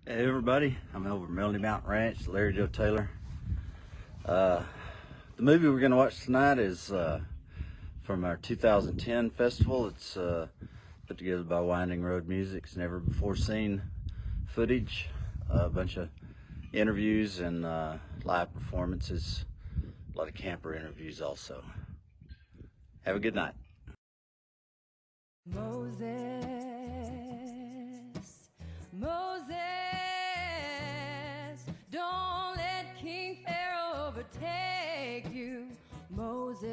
Hey everybody, I'm over at Melody Mountain Ranch, Larry Joe Taylor. The movie we're going to watch tonight is from our 2010 festival. It's put together by Winding Road Music. It's never before seen footage, a bunch of interviews and live performances, a lot of camper interviews also. Have a good night. Moses, Moses, don't let King Pharaoh overtake you. Moses,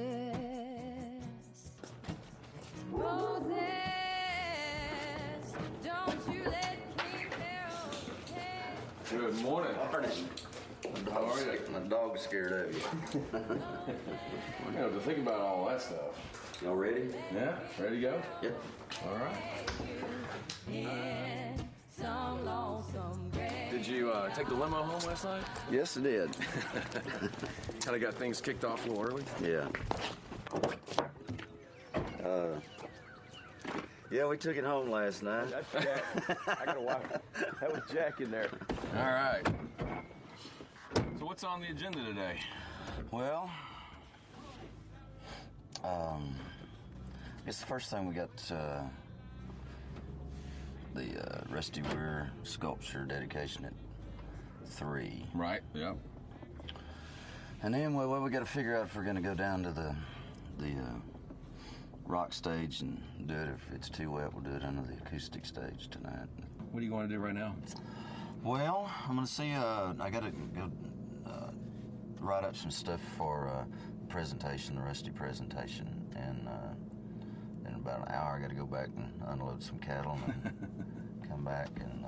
Moses, don't you let King Pharaoh overtake you. Good morning. How are you? My dog's scared of you. You know, to think about all that stuff. Y'all ready? Yeah? Ready to go? Yep. All right. In some lonesome grave. Did you take the limo home last night? Yes, it did. Kind of got things kicked off a little early. Yeah. Yeah, we took it home last night. That's Jack. I gotta watch. That was Jack in there. All right. So what's on the agenda today? Well, I guess the first thing we got the Rusty Wier sculpture dedication at 3. Right. Yep. And then, well, we got to figure out if we're going to go down to the rock stage and do it. If it's too wet, we'll do it under the acoustic stage tonight. What do you want to do right now? Well, I'm going to see, I got to go write up some stuff for presentation, the Rusty presentation, and in about an hour I got to go back and unload some cattle and come back and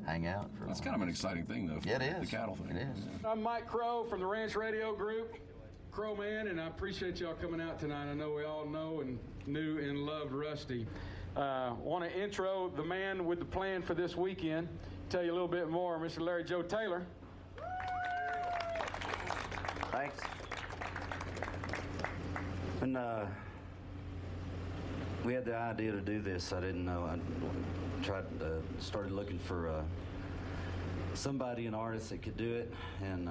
hang out for That's kind of an exciting thing, though. Yeah, it is. The cattle thing. It is. I'm Mike Crow from the Ranch Radio Group, Crow Man, and I appreciate y'all coming out tonight. I know we all know and knew and loved Rusty. Want to intro the man with the plan for this weekend, tell you a little bit more, Mr. Larry Joe Taylor. Thanks. When we had the idea to do this, I didn't know. I started looking for somebody, an artist that could do it, and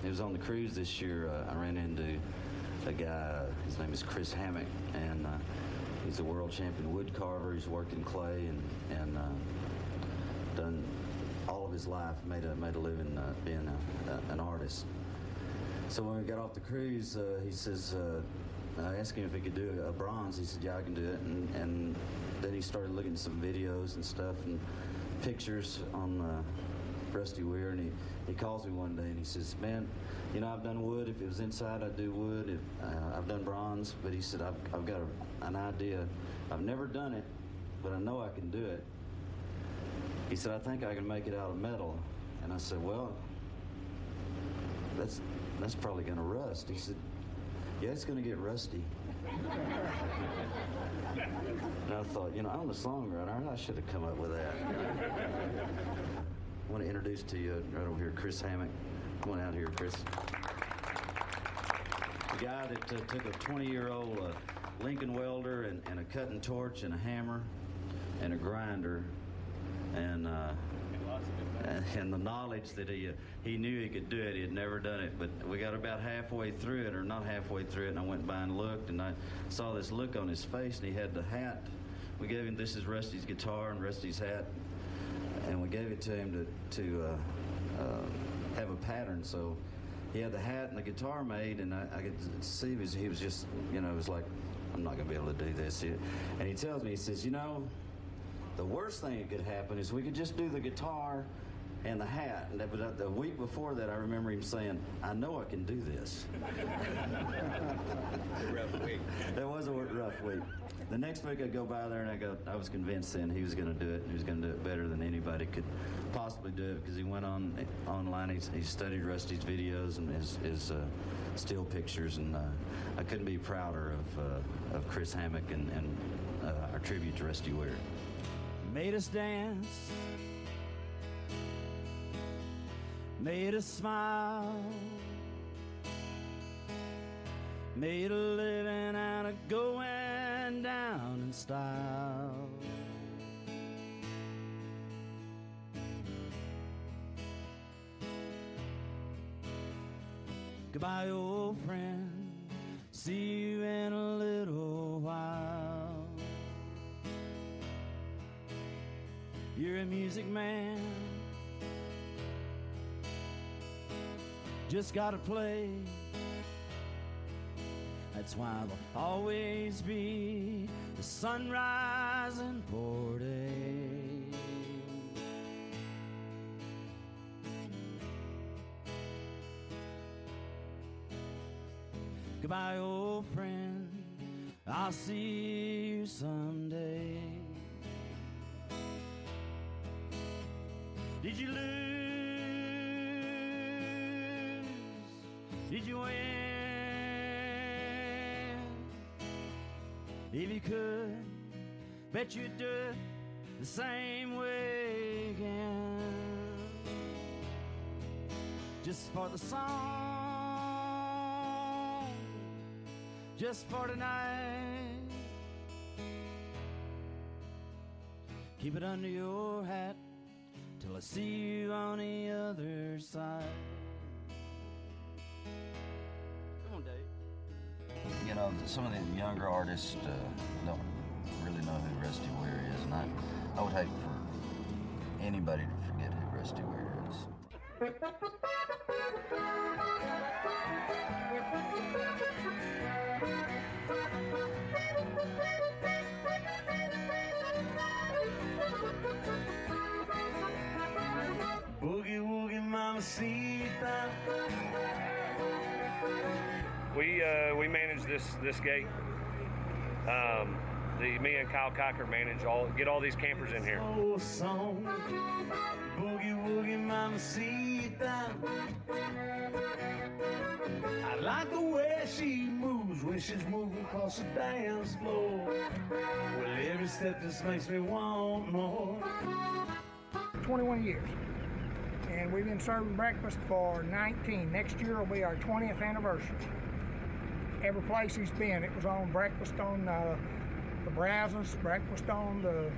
it was on the cruise this year. I ran into a guy. His name is Chris Hammock, and he's a world champion wood carver. He's worked in clay and done all of his life, made a living being an artist. So when we got off the cruise, he says, I asked him if he could do a bronze. He said, yeah, I can do it. And then he started looking at some videos and stuff and pictures on Rusty Wier. And he calls me one day and he says, man, you know, I've done wood. If it was inside, I'd do wood. I've done bronze. But he said, I've got an idea. I've never done it, but I know I can do it. He said, I think I can make it out of metal. And I said, well, that's probably going to rust. He said, yeah, it's going to get rusty. And I thought, you know, I'm a songwriter. I should have come up with that. I want to introduce to you right over here, Chris Hammock. Come on out here, Chris. The guy that took a 20-year-old Lincoln welder and a cutting torch and a hammer and a grinder and the knowledge that he knew he could do it. He had never done it, but we got about halfway through it, or not halfway through it, and I went by and looked, and I saw this look on his face, and he had the hat. We gave him, this is Rusty's guitar and Rusty's hat, and we gave it to him to have a pattern. So he had the hat and the guitar made, and I could see he was just, you know, it was like, I'm not going to be able to do this. And he tells me, he says, you know, the worst thing that could happen is we could just do the guitar and the hat. And the week before that, I remember him saying, I know I can do this. Rough week. That was a rough week. The next week I'd go by there and I was convinced then he was going to do it. He was going to do it better than anybody could possibly do it, because he went online. He studied Rusty's videos and his still pictures, and I couldn't be prouder of Chris Hammock and our tribute to Rusty Wier. Made us dance, made us smile, made a living out of going down in style. Goodbye, old friend. See you in a little while. You're a music man. Just gotta play. That's why there'll always be the sunrise and pour day. Goodbye, old friend. I'll see you someday. Did you lose? Did you win? If you could, bet you'd do it the same way again. Just for the song, just for tonight. Keep it under your hat till I see you on the other side. Come on, Dave. You know, some of the younger artists don't really know who Rusty Wier is, and I would hate for anybody to forget who Rusty Wier is. Boogie woogie mamacita. We manage this gate. Me and Kyle Cocker get all these campers in here. Oh, song. Boogie woogie mamacita. I like the way she moves when she's moving across the dance floor. Well, every step just makes me want more. 21 years. And we've been serving breakfast for 19. Next year will be our 20th anniversary. Every place he's been, it was on breakfast on the Brazos, breakfast on the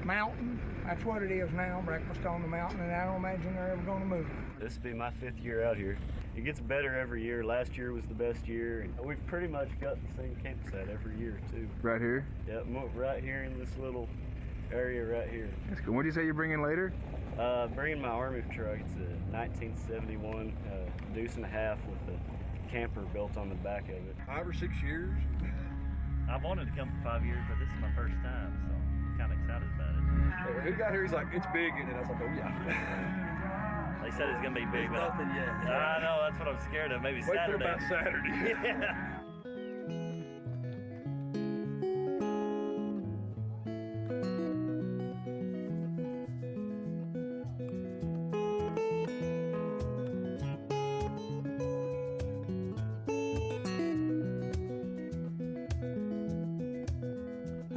mountain. That's what it is now, breakfast on the mountain, and I don't imagine they're ever going to move. This will be my 5th year out here. It gets better every year. Last year was the best year. And we've pretty much got the same campsite every year, too. Right here? Yep, right here in this little area right here. That's cool. What do you say you're bringing later? Bringing my Army truck. It's a 1971 deuce and a half with a camper built on the back of it. 5 or 6 years. I've wanted to come for 5 years, but this is my first time, so I'm kind of excited about it. When he got here, he's like, it's big, and I was like, oh yeah. They said it's gonna be big, but nothing yet. I know, that's what I'm scared of. Maybe Wait Saturday. till about Saturday. Yeah.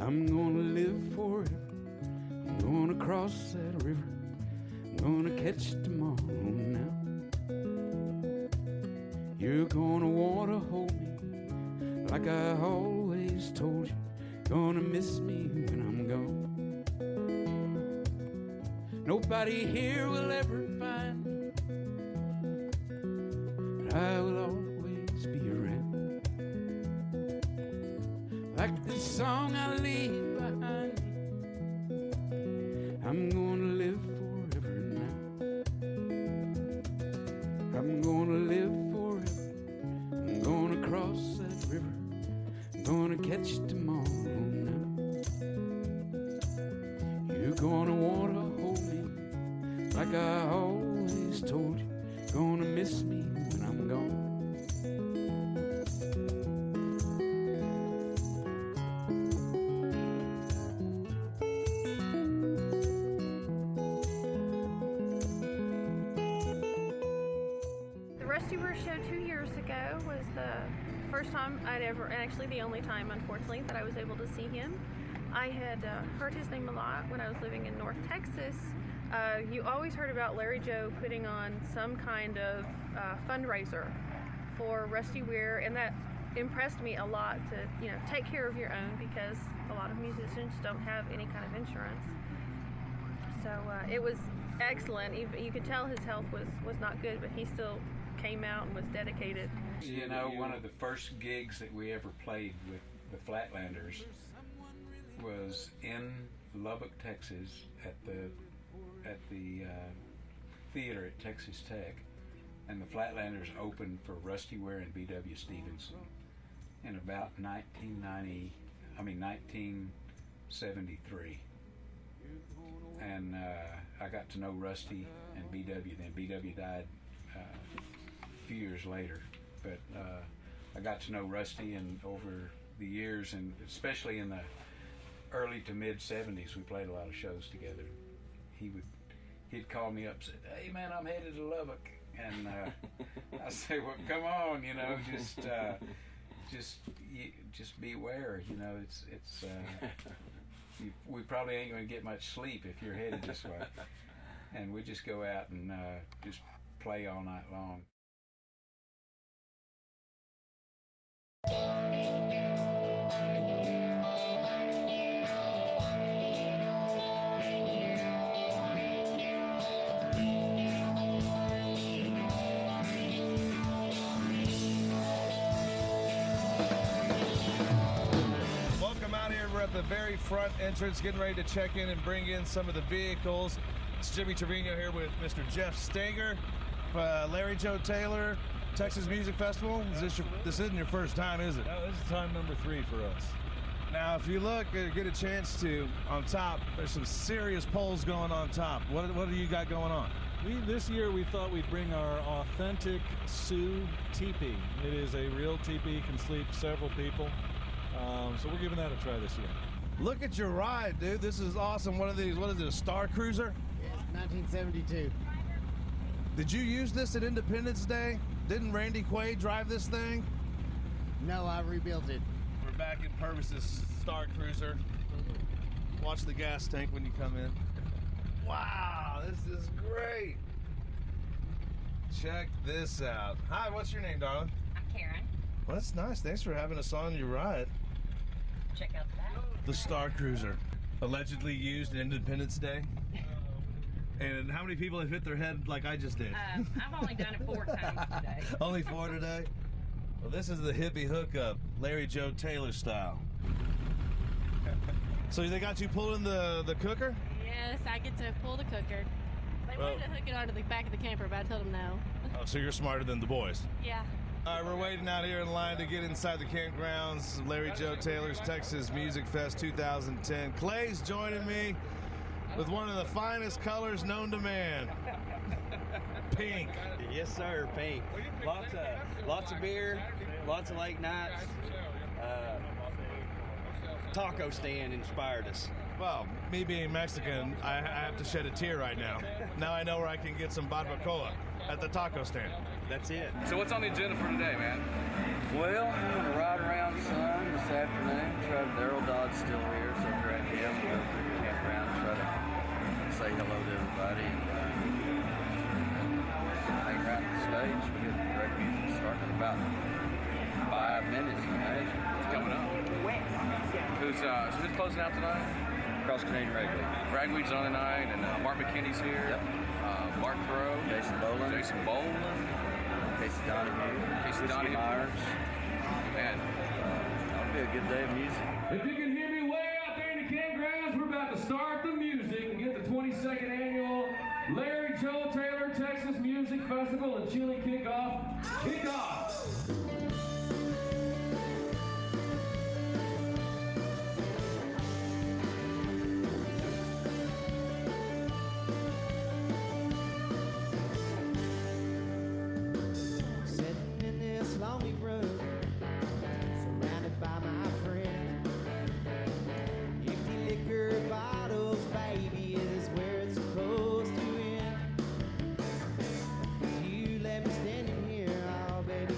I'm gonna live for it. I'm gonna cross that river. I'm gonna catch tomorrow now. You're gonna wanna hold me like I always told you. Gonna miss me when I'm gone. Nobody here will ever find me, but I will always be around. Like this song I leave behind me, I'm gonna live forever now. I'm gonna live forever. I'm gonna cross that river. I'm gonna catch tomorrow now. You're gonna wanna hold me like I always told you. Gonna miss me when I'm gone. The Rusty Wier show 2 years ago was the first time I'd ever, and actually the only time, unfortunately, that I was able to see him. I had heard his name a lot when I was living in North Texas. You always heard about Larry Joe putting on some kind of fundraiser for Rusty Wier, and that impressed me a lot to, take care of your own, because a lot of musicians don't have any kind of insurance. So it was excellent. You could tell his health was not good, but he still came out and was dedicated. You know, one of the first gigs that we ever played with the Flatlanders was in Lubbock, Texas, at the theater at Texas Tech, and the Flatlanders opened for Rusty Wier and B.W. Stevenson in about 1973. And I got to know Rusty and B.W. then. B.W. died a few years later, but I got to know Rusty, and over the years, and especially in the early to mid 70s, we played a lot of shows together. He'd call me up and say, "Hey man, I'm headed to Lubbock," and I say, "Well, come on, you know, just beware, you know, it's we probably ain't going to get much sleep if you're headed this way." And we just go out and just play all night long. We're at the very front entrance, getting ready to check in and bring in some of the vehicles. It's Jimmy Trevino here with Mr. Jeff Steger, Larry Joe Taylor, Texas Music Festival. This isn't your first time, is it? No, this is time number 3 for us. Now, if you look, get a chance to, on top, there's some serious poles going on top. What do you got going on? This year we thought we'd bring our authentic Sioux teepee. It is a real teepee, can sleep several people. So we're giving that a try this year. Look at your ride, dude. This is awesome. One of these, what is it, a Star Cruiser? Yes, 1972. Did you use this at Independence Day? Didn't Randy Quaid drive this thing? No, I rebuilt it. We're back in Purvis's Star Cruiser. Watch the gas tank when you come in. Wow, this is great. Check this out. Hi, what's your name, darling? I'm Karen. Well, that's nice. Thanks for having us on your ride. Check out the back. The Star Cruiser, allegedly used at Independence Day. And how many people have hit their head like I just did? I've only done it 4 times today. Only 4 today? Well, this is the hippie hookup, Larry Joe Taylor style. So they got you pulling the cooker? Yes, I get to pull the cooker. They wanted to hook it onto the back of the camper, but I told them no. Oh, so you're smarter than the boys. Yeah. All right, we're waiting out here in line to get inside the campgrounds. Larry Joe Taylor's Texas Music Fest 2010. Clay's joining me with one of the finest colors known to man. Pink. Yes, sir, pink. Lots of beer, lots of late nights. Taco stand inspired us. Well, me being Mexican, I have to shed a tear right now. Now I know where I can get some barbacoa at the taco stand. That's it. So what's on the agenda for today, man? Well, I'm going to ride around Sun this afternoon. Daryl Dodd's still here, so grab him, go through the campground, and try to say hello to everybody, and hang around the stage. We get great music starting in about 5 minutes, I imagine. It's coming up. Who's closing out tonight? Cross Canadian Ragweed. Ragweed's on tonight, and Mark McKinney's here. Yep. Mark Crow. Jason Boland. Casey Donahue. Myers. Man, that'll be a good day of music. If you can hear me way out there in the campgrounds, we're about to start the music and get the 22nd annual Larry Joe Taylor Texas Music Festival and Chili Kickoff. Standing here, I'll bet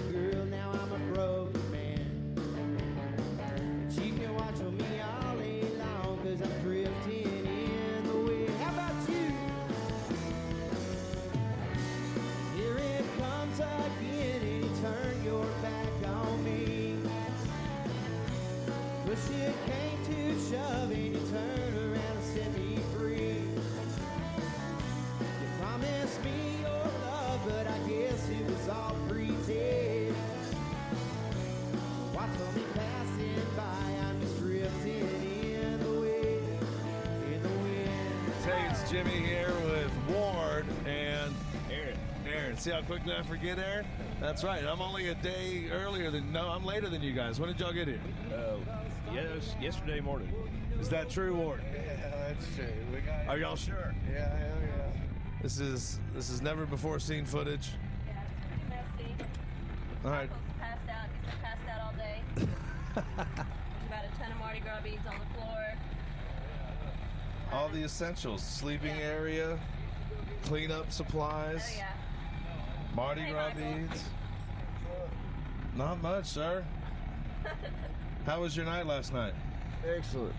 Jimmy here with Ward and Aaron. See how quickly I forget Aaron? That's right. I'm only a day earlier I'm later than you guys. When did y'all get here? Yes, yesterday morning. Is that true, Ward? Yeah, that's true. Are y'all sure? Yeah, hell yeah. This is never before seen footage. Yeah, it's pretty messy. All right. Michael's passed out. He's been passed out all day. There's about a ton of Mardi Gras beads on the floor. All the essentials: sleeping area, cleanup supplies, Oh yeah. Mardi Hey, Gras Michael. beads. Not much, sir. How was your night last night? Excellent.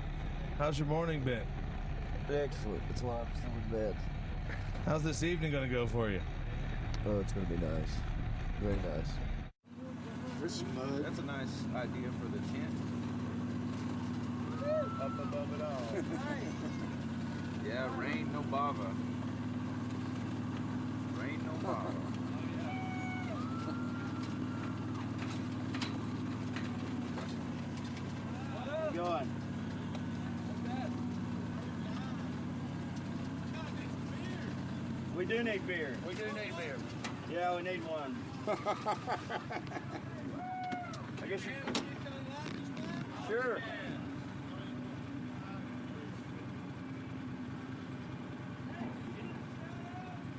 How's your morning been? Excellent. That's why I'm still in bed. How's this evening going to go for you? Oh, it's going to be nice. Very nice. There's some mud. That's a nice idea for the tent. Up above it all. Yeah, rain no bother. Rain no bother. Going. We do need beer. We do need beer. Yeah, we need one. I guess you. Sure.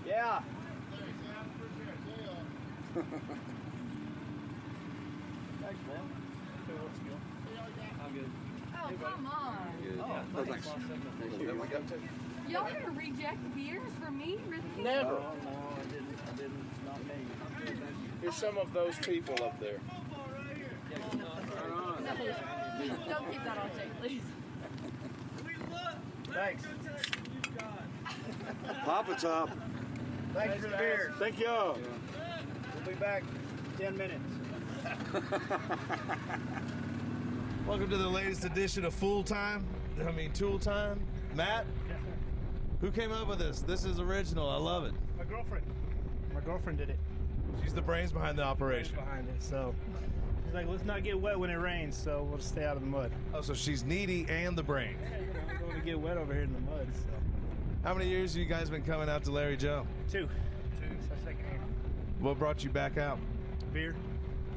Yeah. Thanks, man. I'm good. Oh, come on. Good. Oh, thanks. Then we got to. Y'all gonna reject beers for me? Really? Never. No, I didn't. Not me. Here's some of those people up there. Don't keep that on tape, please. Thanks. Papa Top. Thanks for the beer. Thank y'all. We'll be back in 10 minutes. Welcome to the latest edition of Tool Time. Matt? Yes, sir. Who came up with this? This is original. I love it. My girlfriend. My girlfriend did it. She's the brains behind the operation. Behind it. So she's like, let's not get wet when it rains, so we'll just stay out of the mud. Oh, so she's needy and the brains. I'm going to get wet over here in the mud. So. How many years have you guys been coming out to Larry Joe? 2. It's our second year. What brought you back out? Beer.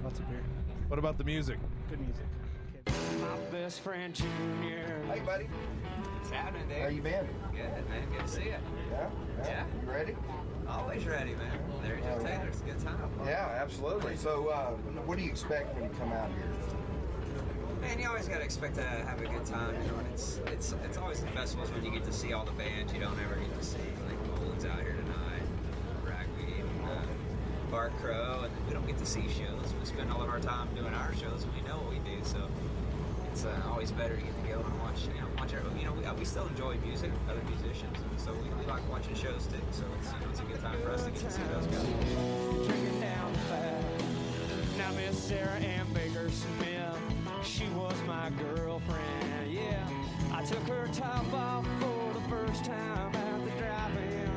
Lots of beer. What about the music? Good music. My best friend Junior. Hey, buddy. What's happening, dude? How you been? Good, man. Good to see you. Yeah? You ready? Always ready, man. Larry Joe Taylor. It's a good time. Yeah, absolutely. So, what do you expect when you come out here? Man, you always gotta expect to have a good time, you know. And it's always the festivals when you get to see all the bands you don't ever get to see. Like Boland's out here tonight, Ragweed, Bar Crow, and we don't get to see shows. We spend all of our time doing our shows, and we know what we do. So it's always better to get to go and watch our. We still enjoy music, other musicians, so we like watching shows too. So it's a good time for us to get to see those guys. Drinking down fast. Now Miss Sarah Ann Baker Smith, she was my girlfriend. Yeah, I took her top off for the first time at the drive-in.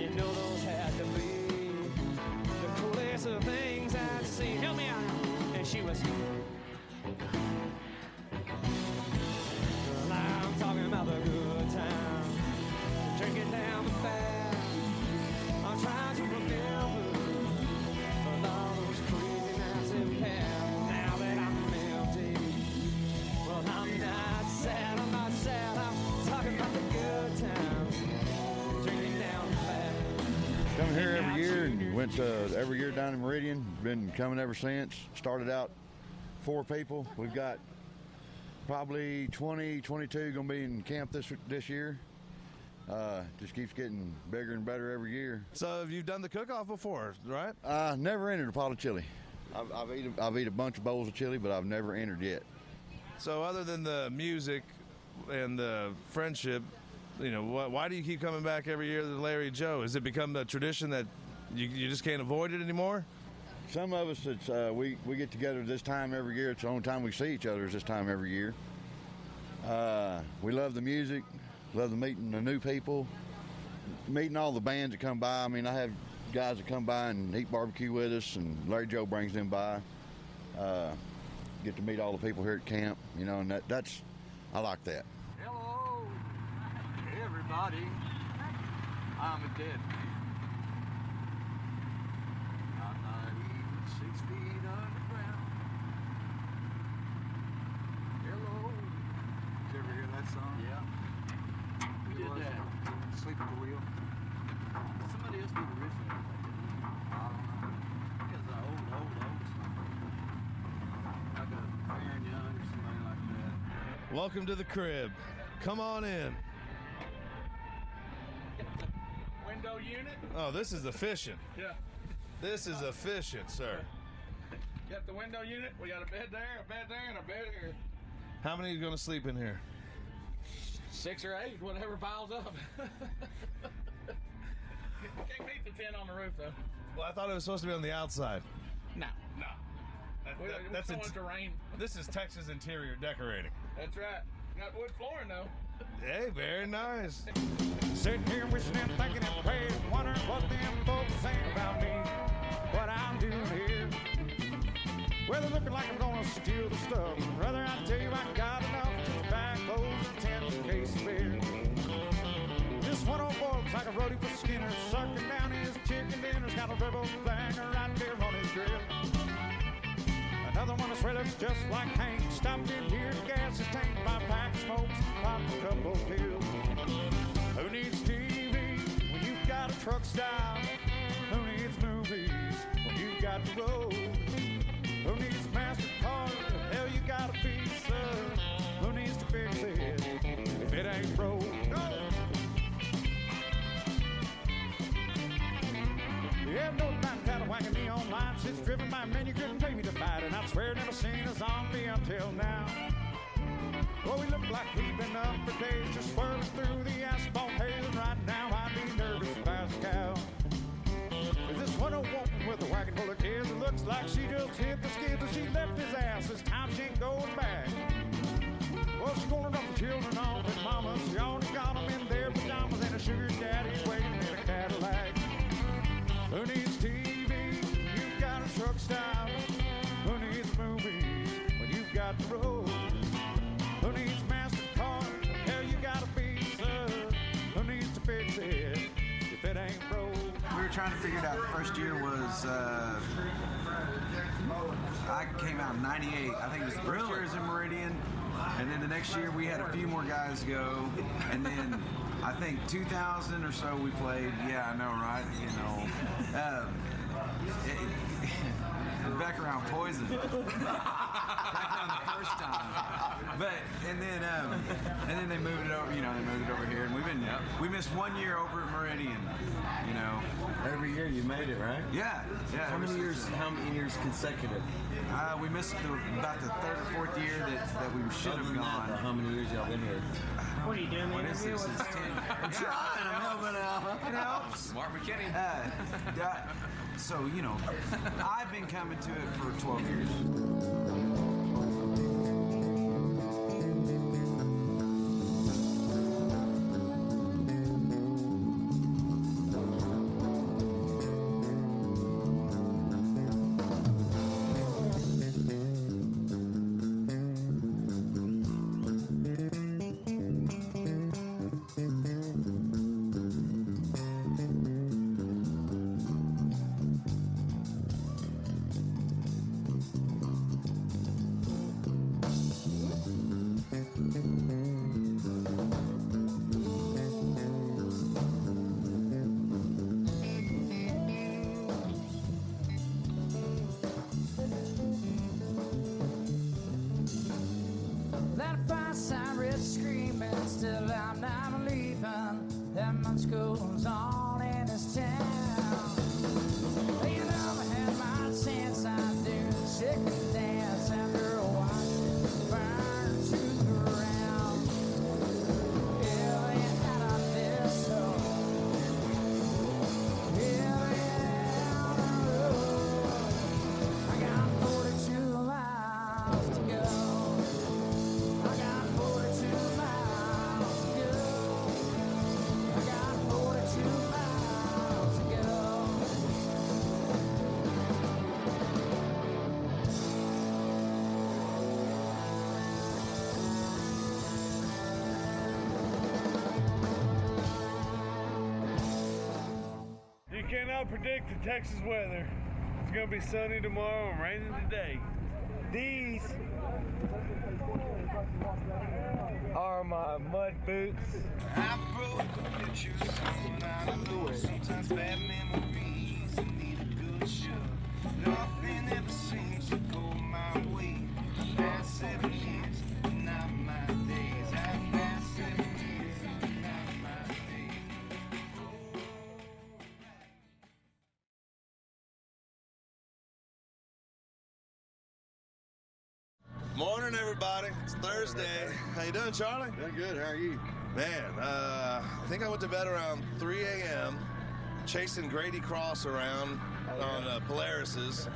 You know those had to be the coolest of things I'd seen. Help me out. And she was. I'm talking about the good time, drinking down the fast. I'm trying to remember all those crazy nights in past. Now that I'm empty, well, I'm not sad. I'm talking about the good times, drinking down the fast. Coming here every year and went every year down in Meridian. Been coming ever since. Started out 4 people. We've got probably 20, 22 going to be in camp this year. Just keeps getting bigger and better every year. So have you done the cook-off before, right? Never entered a pot of chili. I've eaten a bunch of bowls of chili, but I've never entered yet. So other than the music and the friendship, why do you keep coming back every year to Larry Joe? Has it become a tradition that you just can't avoid it anymore? Some of us, it's we get together this time every year. It's the only time we see each other is this time every year. We love the music, love meeting the new people, meeting all the bands that come by. I mean, I have guys that come by and eat barbecue with us, and Larry Joe brings them by. Get to meet all the people here at camp, and that's I like that. Hello, everybody. body. I'm dead. I'm not even 6 feet underground. Hello. Did you ever hear that song? Yeah. Who did that? Sleep at the Wheel. Somebody else did the riff on it. I don't know. Because the old song. Like a Fair and Young or somebody like that. Welcome to the crib. Come on in. Window unit? Oh, this is efficient. Yeah. This is efficient, sir. Got the window unit. We got a bed there, and a bed here. How many are going to sleep in here? 6 or 8, whatever piles up. Can't beat the 10 on the roof, though. Well, I thought it was supposed to be on the outside. No. That's it. Terrain. This is Texas interior decorating. That's right. Got wood flooring, though. Hey, very nice. Sitting here wishing and thinking and praying, wondering what them folks saying about me, what I'm doing here. Well, they're looking like I'm gonna steal the stuff. Brother, I tell you, I got enough to buy clothes and 10 cases of beer. This one old boy looks like a roadie for Skinner, sucking down his chicken dinners, got a rebel banger right there on his grill. Another one I swear looks just like Hank, stopped in here to gas his tank, buy a pack of smokes, pop a couple of pills. Who needs TV when you've got a truck style? Who needs movies when you've got the road? Who needs MasterCard? Hell, you gotta be, sir. Who needs to fix it if it ain't broke? No! Yeah, no time cattle wagging me online. Shit's driven by men you couldn't pay me to fight, and I swear never seen a zombie until now. Well, we look like we've been up for days, just swirling through the asphalt haze, and right now I'd be nervous about a cow. Is this one a woman with a wagon full of kids? It looks like she just hit the skids and she left his ass. This time she ain't going back. Well, she's gonna dump the children off at mama's. She already got them in their pajamas, and a sugar daddy's waiting in a Cadillac. Who needs TV? You've got a truck style. Who needs movies when you've got the road? Who needs MasterCard? Hell, you gotta be, sir. Who needs to fix it if it ain't broke? We were trying to figure it out. The first year was, I came out in 98. I think it was the first year was in Meridian. And then the next year we had a few more guys go. And then I think 2000 or so we played. Yeah, I know, right? You know. Back around Poison. Back around the first time. But and then they moved it over, you know, they moved it over here, and we missed 1 year over at Meridian, you know. Every year you made it, right? Yeah. How many years consecutive? We missed about the 3rd or 4th year that we should have gone. How many years y'all been here? What are you doing? What is this? It's 10. I'm trying. I'm helping out. It helps. Mark McKinney. So, you know, I've been coming to it for 12 years. That fire siren screaming, still I'm not leaving. That much goes on in this town. You never had my chance, I do. Chicken dance after a while, burn to the ground. Yeah, you had on this show. Yeah, on the road. I got 42 miles to go. I got 42 miles to go. I got 42 I'll predict the Texas weather. It's gonna be sunny tomorrow and raining today. These are my mud boots. I broke a picture, someone I know. Sometimes bad memories need a good shove. Nothing ever seems to go my way. The past 7 years, not my days. I've passed 7 years, not my days. Morning, everybody. It's Thursday. How you doing, Charlie? Doing good. How are you? Man, I think I went to bed around 3 a.m. chasing Grady Cross around on Polaris's,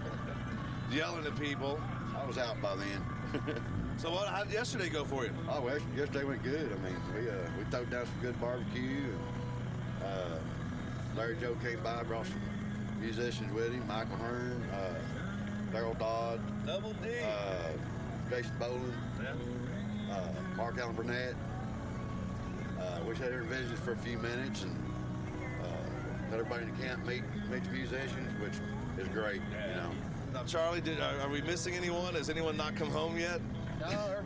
yelling at people. I was out by then. So how did yesterday go for you? Oh, well, yesterday went good. I mean, we threw down some good barbecue. And, Larry Joe came by, brought some musicians with him. Michael Hearn, Darrell Dodd, Double D, Jason Boland, Mark Allen Burnett. We sat here and visited for a few minutes and let everybody in the camp meet the musicians, which is great. You know. Now, Charlie, are we missing anyone? Has anyone not come home yet? No,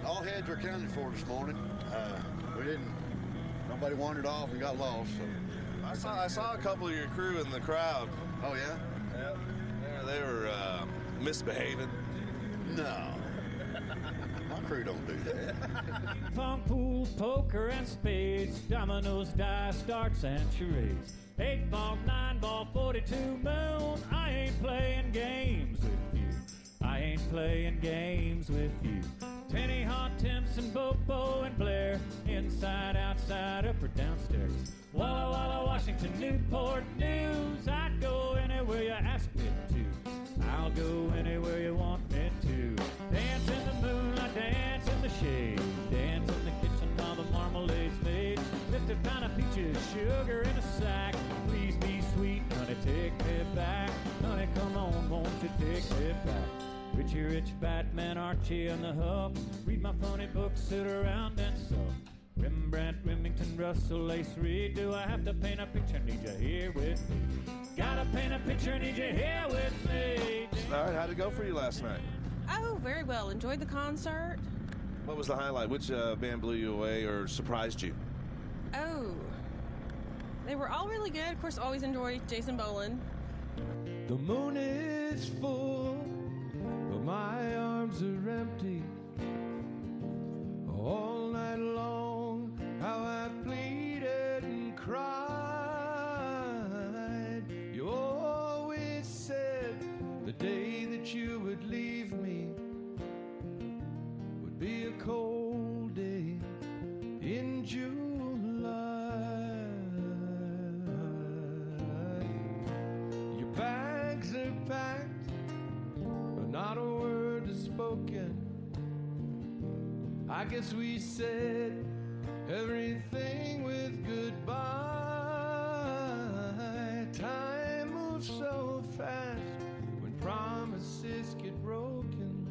all heads were counted for this morning. Nobody wandered off and got lost. So. I saw a couple of your crew in the crowd. Oh, yeah? Yeah. They were misbehaving. No. My crew don't do that. Funk, pool, poker, and spades, dominoes, dice, darts, and charades. 8 ball, 9 ball, 42 moon. I ain't playing games with you. I ain't playing games with you. Tenny, Hot, Timpson, Bobo, and Blair. Inside, outside, up or downstairs. Walla Walla, Washington, Newport News. I'd go anywhere you ask me to. I'll go anywhere you want me to. Dance in the moonlight, dance in the shade. Dance in the kitchen while the marmalade's made. Lift a pound of peaches, sugar in a sack. Please be sweet, honey, take me back. Honey, come on, won't you take me back? Richie Rich, Batman, Archie, and the Hulk. Read my funny books, sit around and sulk. Rembrandt, Remington, Russell, Ace Reed. Do I have to paint a picture? Need you here with me? Gotta paint a picture, need you here with me? All right, how'd it go for you last night? Oh, very well. Enjoyed the concert. What was the highlight? Which band blew you away or surprised you? Oh, they were all really good. Of course, always enjoy Jason Boland. The moon is full, but my arms are empty. All night long, how I pleaded and cried. You always said the day that you would leave me would be a cold day in July. Your bags are packed, but not a word is spoken. I guess we said everything with goodbye. Time moves so fast when promises get broken.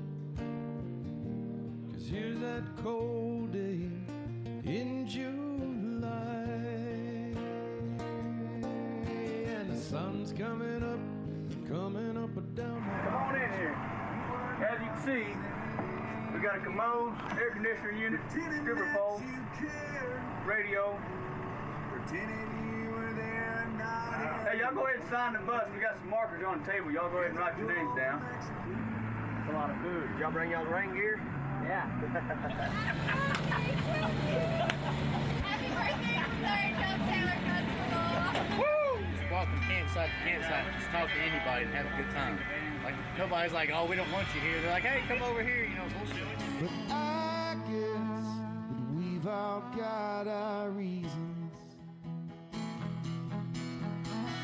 'Cause here's that cold day in July. And the sun's coming up and down. Come on in here. As you can see, we got a commode, air conditioner unit, stripper pole, radio. Hey, y'all go ahead and sign the bus. We got some markers on the table. Y'all go ahead and write your names down. That's a lot of food. Did y'all bring y'all's rain gear? Yeah. Happy birthday to Larry Joe Taylor Festival. Woo! Just walk from campsite to campsite, just talk to anybody and have a good time. Like, nobody's like, oh, we don't want you here. They're like, hey, come over here, you know, bullshit. But I guess that we've all got our reasons.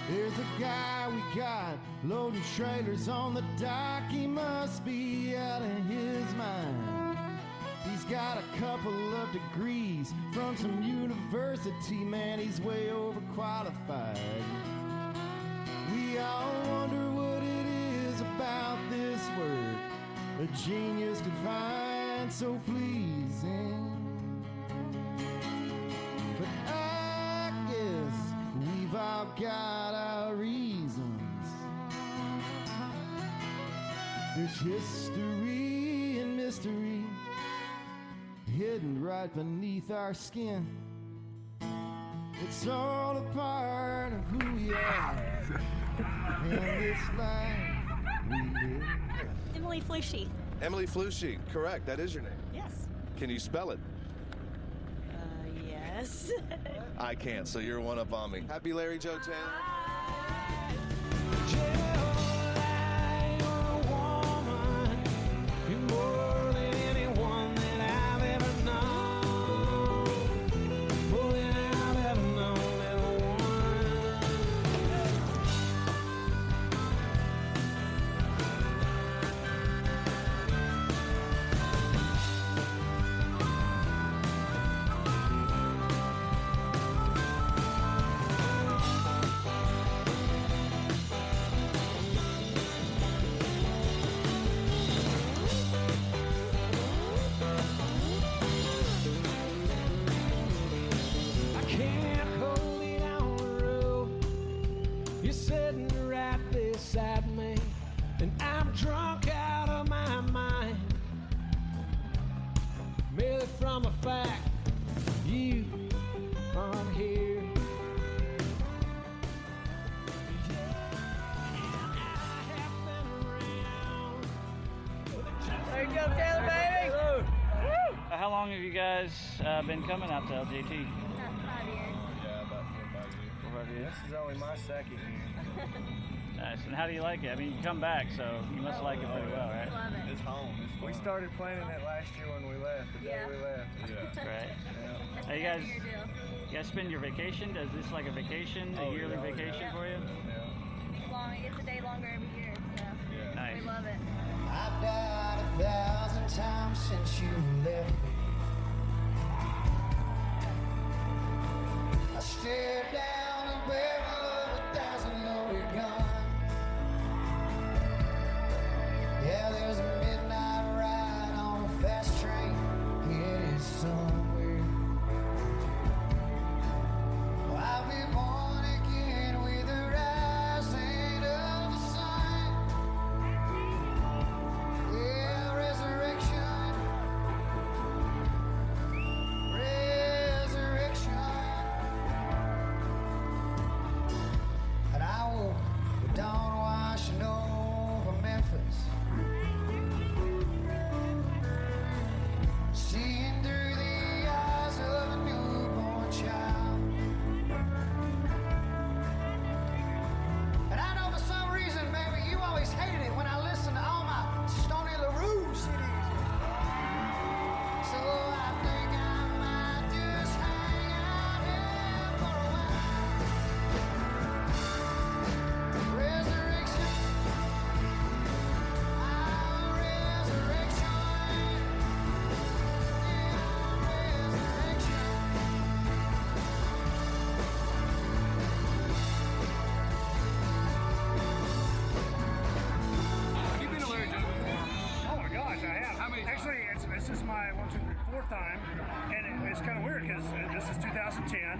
There's a guy we got loading trailers on the dock. He must be out of his mind. He's got a couple of degrees from some university. Man, he's way overqualified. We all wonder what it is about this word a genius could find so pleasing. But I guess we've all got our of reasons. There's history and mystery hidden right beneath our skin. It's all a part of who we are and this life we live. Emily Flushy. Emily Flushy, correct. That is your name. Yes. Can you spell it? Yes. I can't, so you're one up on me. Happy Larry Joe Taylor. How long have you guys been coming out to LJT? About 5 years. Yeah, about 4 or 5 years. This is only my second year. Nice. And how do you like it? I mean, you come back, so you must like it pretty well, right? Love it. It's home. We started planning it last year when we left. The day we left. Yeah. Right. Yeah. Now you guys spend your vacation? Is this like a vacation, a yearly vacation for you? Yeah. Long. It gets a day longer every year, so Nice. we love it. I've died 1,000 times since you left me. I stared down the barrel of 1,000 loaded guns. Yeah, there's a midnight ride on a fast train headed somewhere. Well, I'll be born again with the rising of the sun. Yeah, resurrection. And I woke the dawn washing over Memphis, seeing through the eyes of a newborn child. And I know for some reason, baby, you always hated it when I listened to all my Stony LaRue CDs. So I think I might just hang out here for a while. Resurrection, resurrection, resurrection. Have you been to Larry Joe before? Oh my gosh, I have. How many times? Actually, this is my 4th time, and it's kind of weird because this is 2010.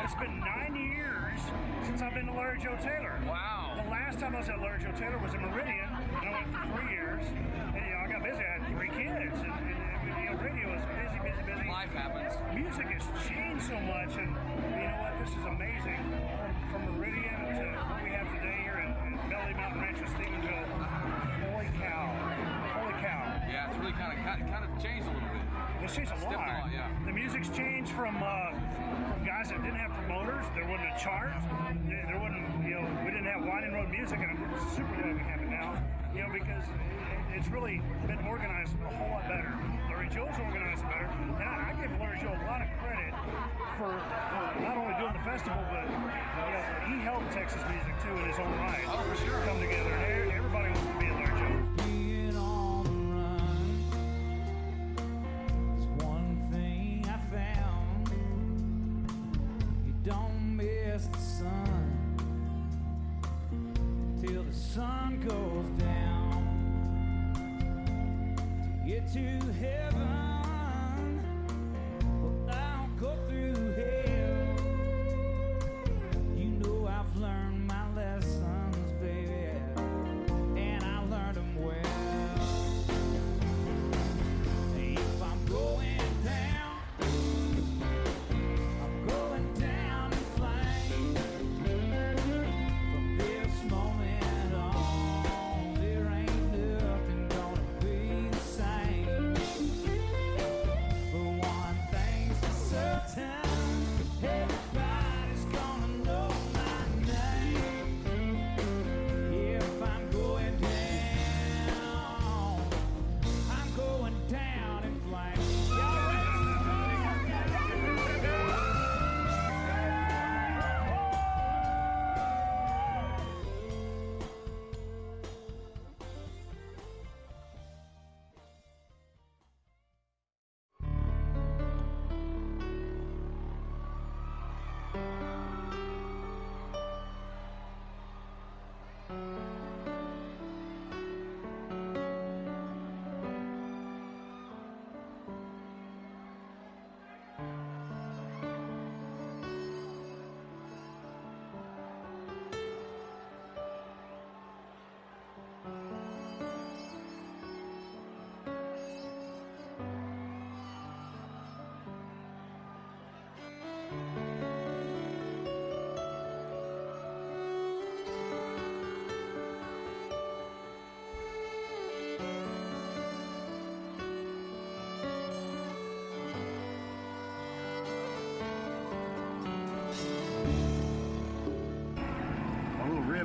It's been 9 years since I've been to Larry Joe Taylor. Wow. The last time I was at Larry Joe Taylor was in Meridian, and I went for 3 years. And I got busy. I had 3 kids, and radio is busy. Life happens. Music has changed so much, and you know what? This is amazing. From Meridian to what we have today here in Belly Mountain Ranch in Stevensville. Holy cow! Holy cow! Yeah, it's really kind of changed a little bit. It's changed a lot. Yeah. The music's changed from guys that didn't have promoters. There wasn't a chart. There wasn't, we didn't have winding road music, and I'm super glad we have it now. Because it's really been organized a whole lot better. Larry Joe's organized better, and I give Larry Joe a lot of credit for not only doing the festival, but he helped Texas music too in his own right. Oh, for sure. Come together, and everybody wants to be at Larry Joe. Being on the run is one thing I found. You don't miss the sun till the sun goes down. To get to heaven, well, I'll go through hell. You know I've learned my lesson.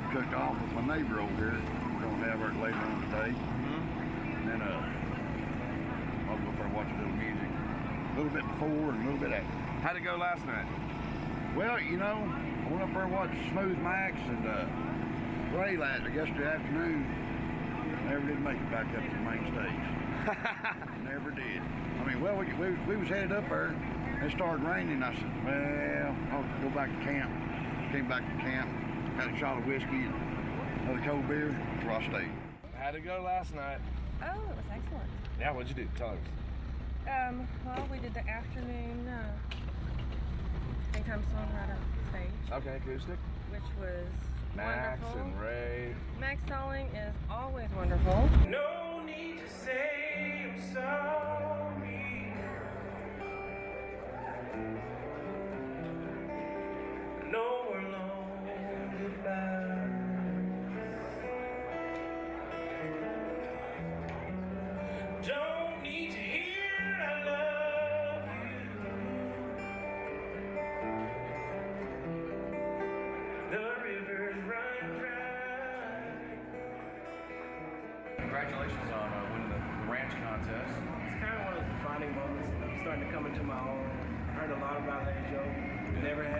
had cooked off with my neighbor over here. We're gonna have her later on today. And then I'll go up there and watch a little music. A little bit before and a little bit after. How'd it go last night? Well, you know, I went up there and watched Smooth Max and Ray yesterday afternoon. Never did make it back up to the main stage. Never did. I mean, well, we was headed up there. It started raining. I said, well, I'll go back to camp. Came back to camp, had a shot of whiskey and another cold beer. That's where I stayed. How'd it go last night? Oh, it was excellent. Yeah, what'd you do? Tell us. Well, we did the afternoon daytime songwriter stage. Okay, acoustic. Which was Max wonderful. and Ray. Max Stalling is always wonderful. No need to say I'm sorry. No more long goodbyes. Don't need to hear I love you. The rivers run dry. Congratulations on winning the ranch contest. It's kind of one of those defining moments. I'm starting to come into my own. I heard a lot about Larry Joe.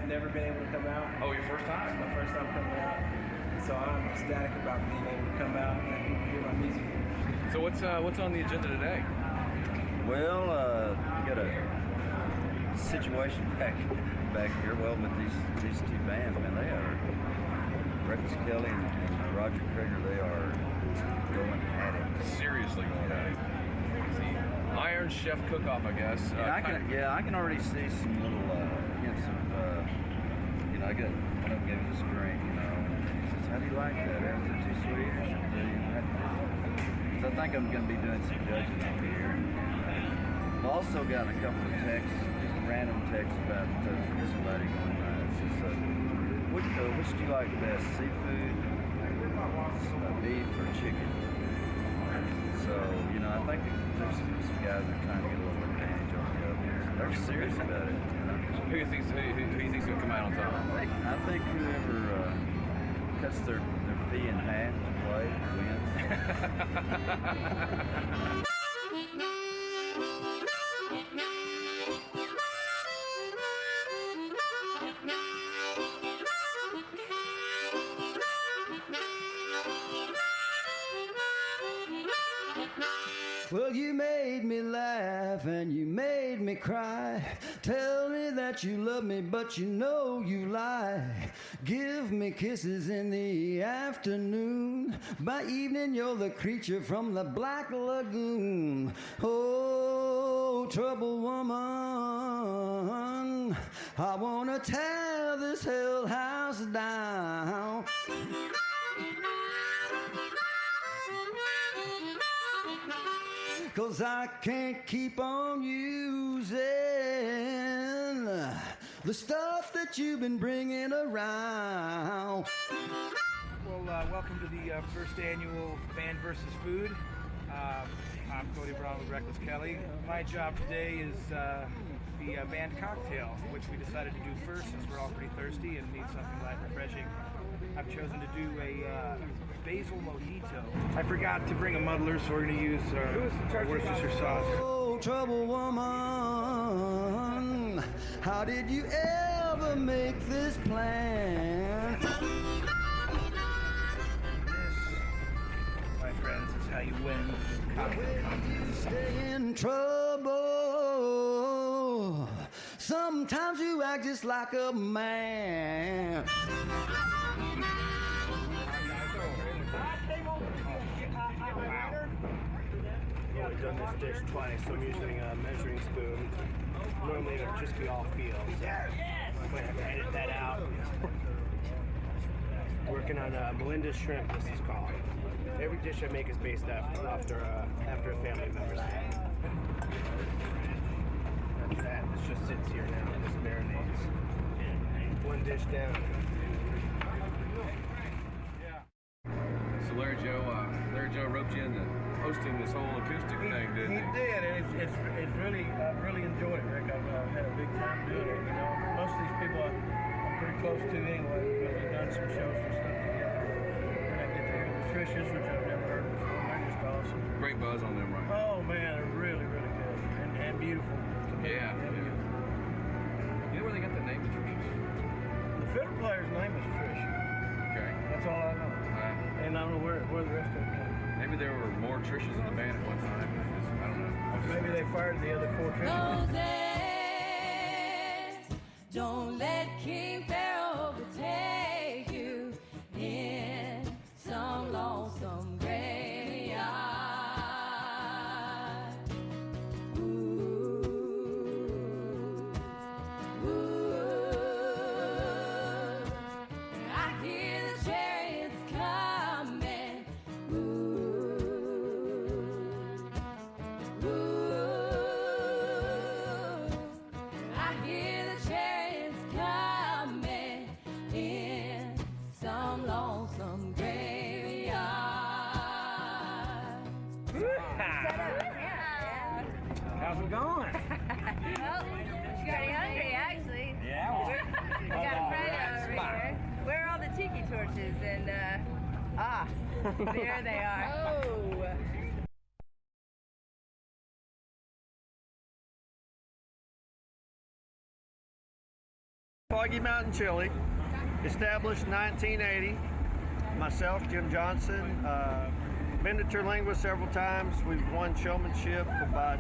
Never been able to come out. Oh, your first time? It's my first time coming out. So I'm ecstatic about being able to come out and let people hear my music. So what's on the agenda today? Well, we got a situation back here. Well, with these two bands, man, they are Rex Kelly and Roger Krieger. They are going at it. Seriously going at it. Iron Chef cook-off, I guess. I can already see some little hints of, I got one of them gave us a drink, He says, how do you like that? Is it too sweet? I said, so I think I'm going to be doing some judging over here. I've also gotten a couple of texts, just random texts about somebody going, which do you like best, seafood, beef, or chicken? So, I think there's some guys that are trying to get a little advantage on the others. They're serious about it. Who do you think's going to come out on top? I think whoever cuts their fee in half to play wins. Well, you made me laugh and you made me cry. Tell me that you love me, but you know you lie. Give me kisses in the afternoon. By evening, you're the creature from the Black Lagoon. Oh, trouble woman, I wanna tear this hell house down. Cause I can't keep on using the stuff that you've been bringing around. Well, welcome to the first annual Band versus Food. I'm Cody Brown with Reckless Kelly. My job today is the band cocktail, which we decided to do first since we're all pretty thirsty and need something light and refreshing. I've chosen to do a basil mojito. I forgot to bring a muddler, so we're going to use Worcestershire sauce. Oh, trouble woman, how did you ever make this plan? This, my friends, is how you win cocktail contests. Stay in trouble. Sometimes you act just like a man. I've only done this dish twice, so I'm using a measuring spoon. Normally it would just be all feel, so I'm going to have to edit that out. Working on Melinda's shrimp, this is called. Every dish I make is based after a family member's name. That's that. This just sits here now. This marinades. One dish down. So Larry Joe roped you into hosting this whole acoustic thing, didn't he? He did, and it's really enjoyed it, Rick. I've had a big time doing it. Most of these people I'm pretty close to anyway because we've done some shows and stuff together. Trish's, which I've never heard before. They're just awesome. Great buzz on them right now. Oh man, they're really, really good and beautiful. Yeah. Beautiful. You know where they got the name of Trish's? The fiddle player's name is Trish. Okay. That's all I know. And I don't know where the rest of them came from. Maybe there were more Trish's in the band at one time. I don't know. Maybe they fired the other 4 Trish's. Don't let King Pharaoh overtake you in some lonesome graveyard. Ooh, ooh, I hear the chariots coming. Ooh, ooh, I hear the chariots coming in some lonesome graveyard. How's it going? Well, pretty hungry, actually. Yeah. We got a friend over here. Where are all the tiki torches? And, there they are. Oh. Foggy Mountain Chili, established 1980. Myself, Jim Johnson, been to Terlingua several times. We've won showmanship about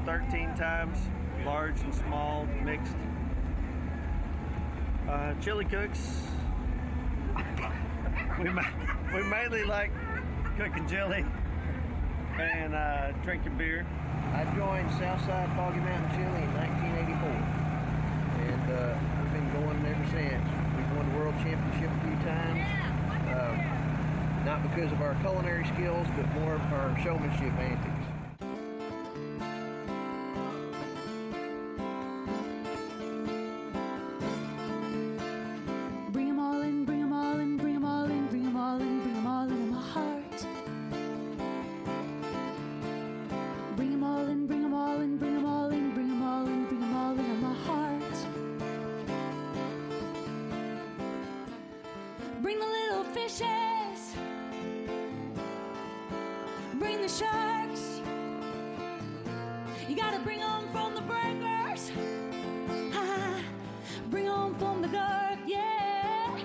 13 times, large and small, mixed. Chili cooks. we mainly like cooking chili and drinking beer. I joined Southside Foggy Mountain Chili in 1984, and we've been going ever since. We've won the World Championship a few times, not because of our culinary skills, but more of our showmanship antics. Bring 'em all in, bring 'em all in, bring 'em all in, bring 'em all in, bring 'em all in my heart. Bring 'em all in, bring 'em all in, bring 'em all in, bring 'em all in, bring 'em all in my heart. Bring the little fishes, bring the sharks. You gotta bring 'em from the breakers. Bring 'em from the dark, yeah.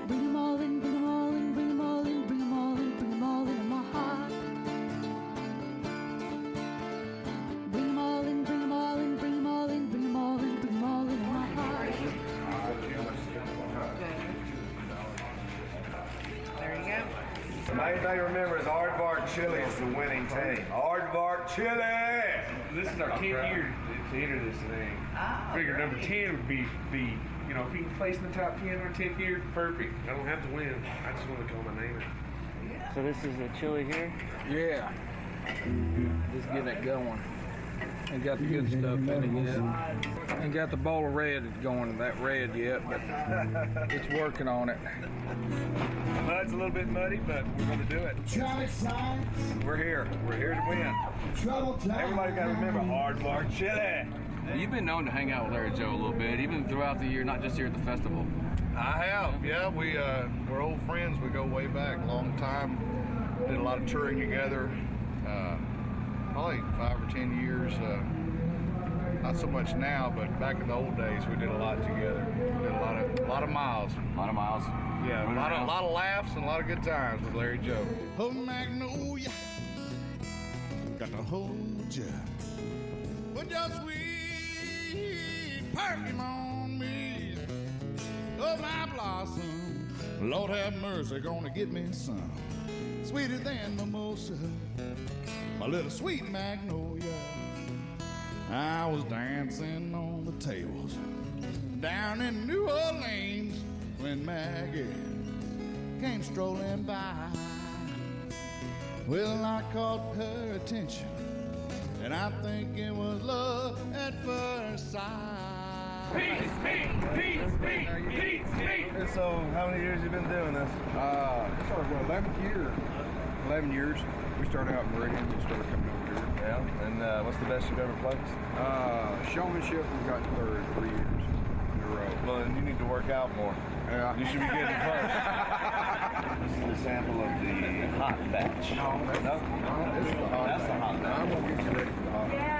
Bring 'em all in, bring 'em all in, bring 'em all in, bring 'em all in, bring 'em all in my heart. Bring 'em all in, bring 'em all in, bring 'em all in, bring 'em all in, bring 'em all in my heart. There you go. The main thing to remember is Aardvark Chili is the winning team. Aardvark Chili! This is our 10th year to enter this thing. Figure number 10 would be, you know, if you can place in the top 10 our 10th year, perfect. I don't have to win. I just want to call my name out. So this is a chili here? Yeah. Just getting it going. Ain't got the good stuff in it yet. Ain't got the bowl of red going, that red yet, but it's working on it. Mud's a little bit muddy, but we're going to do it. We're here. We're here to win. Everybody got to remember Aardvark Chili. You've been known to hang out with Larry Joe a little bit, even throughout the year, not just here at the festival. I have, yeah. We're old friends. We go way back, a long time. Did a lot of touring together. Probably 5 or 10 years. Not so much now, but back in the old days, we did a lot together. Did a lot of miles. A lot of miles. Yeah, a lot of laughs and a lot of good times with Larry Joe. Oh, Magnolia, got to hold ya. Put your sweet perfume on me. Oh, my blossom, Lord have mercy, gonna get me some. Sweeter than mimosa, my little sweet magnolia. I was dancing on the tables down in New Orleans when Maggie came strolling by. Well, I caught her attention, and I think it was love at first sight. Peace, peace, peace, peace, peace, peace. So, how many years have you been doing this? Started with 11th year. 11 years. We started out in Meridian and started coming over here. Yeah, and what's the best you've ever placed? Showmanship, we got third 3 years in a row. Well, then you need to work out more. Yeah. You should be getting close. This is a sample of the hot batch. No, this is the hot That's the hot batch. I'm going to get you ready for the hot batch.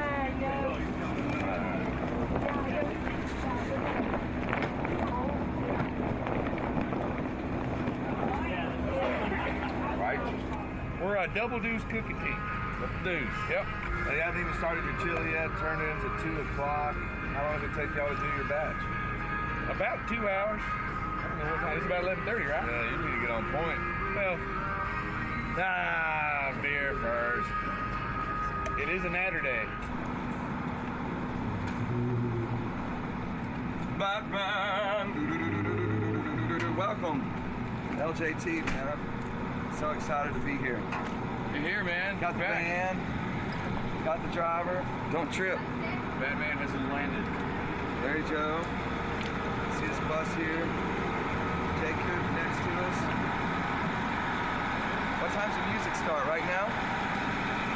Right? We're a double deuce cookie team. Double deuce. Yep. They haven't even started your chili yet. Turned in at 2 o'clock. How long did it take y'all to do your batch? About 2 hours. I don't know what time. It's about 11:30, right? Yeah, you need to get on point. Well, beer first. It is a natter day. Batman! Welcome, LJT, man. I'm so excited to be here. You're here, man. Got the band, got the driver. Don't trip. Batman hasn't landed. Larry Joe. See this bus here? Jake Coop next to us. What time's the music start? Right now?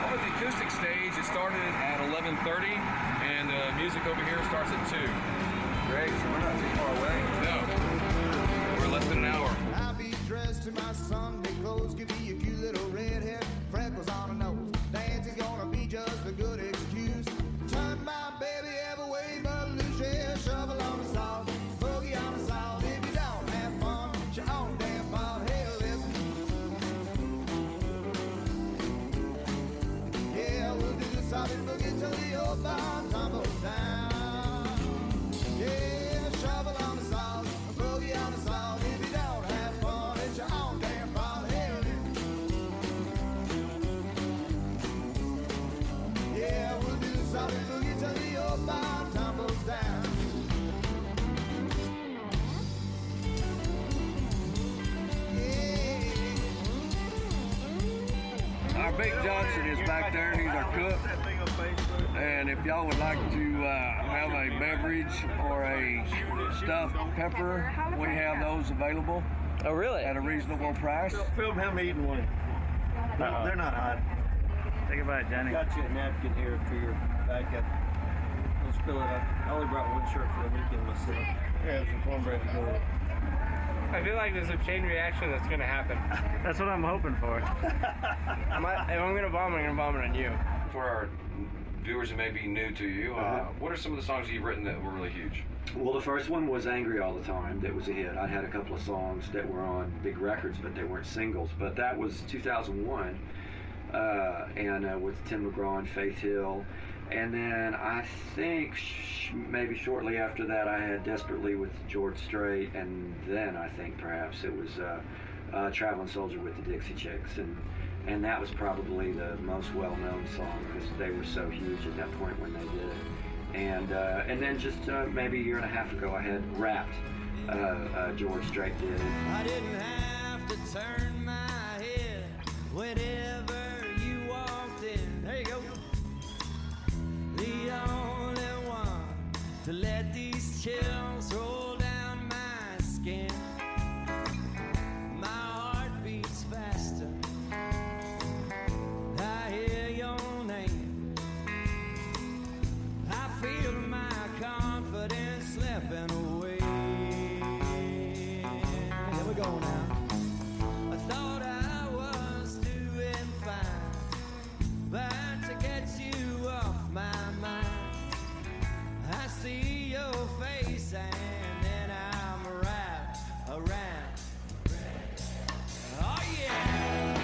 Oh, the acoustic stage, it started at 11:30, and the music over here starts at 2. Great, so we're not too far away. No, we're less than an hour. I'll be dressed in my Sunday clothes, give me a cute little redhead, freckles on her nose. Dance is gonna be just a good excuse. Turn my baby every way but loose, yeah. Shovel on the salt, boogie on the salt. If you don't have fun, it's your own damn fault. Hey, listen. Yeah, we'll do the solid boogie till the old barn tumbles down. Yeah, shovel on the salt, boogie on the salt. If you don't have fun, it's your own damn fault. Hey, yeah, we'll do the solid boogie till the old barn tumbles down. Our Big Johnson is back there. He's our cook. And if y'all would like to have a beverage or a stuffed pepper, we have those available. Oh, really? At a reasonable price. Film him eating one. They're not hot. Take a bite, Johnny. Got you a napkin here for your back up. Let's fill it up. I only brought one shirt for the weekend myself. Yeah, some cornbread to go with. I feel like there's a chain reaction that's going to happen. That's what I'm hoping for. If I'm going to vomit, I'm going to vomit on you. For our viewers who may be new to you, what are some of the songs you've written that were really huge? Well, the first one was Angry All the Time. That was a hit. I had a couple of songs that were on big records, but they weren't singles. But that was 2001, and with Tim McGraw and Faith Hill. And then I think maybe shortly after that I had Desperately with George Strait, and then I think perhaps it was Traveling Soldier with the Dixie Chicks, and that was probably the most well-known song because they were so huge at that point when they did it. And then just maybe a year and a half ago I had Wrapped, George Strait did. I didn't have to turn my head whenever you walked in. There you go. The only one to let these chills roll down my skin. My heart beats faster. I hear your name. I feel my confidence slipping away. Here we go now. I thought I was doing fine, but to get you off my mind, I see your face and then I'm wrapped around. Oh yeah!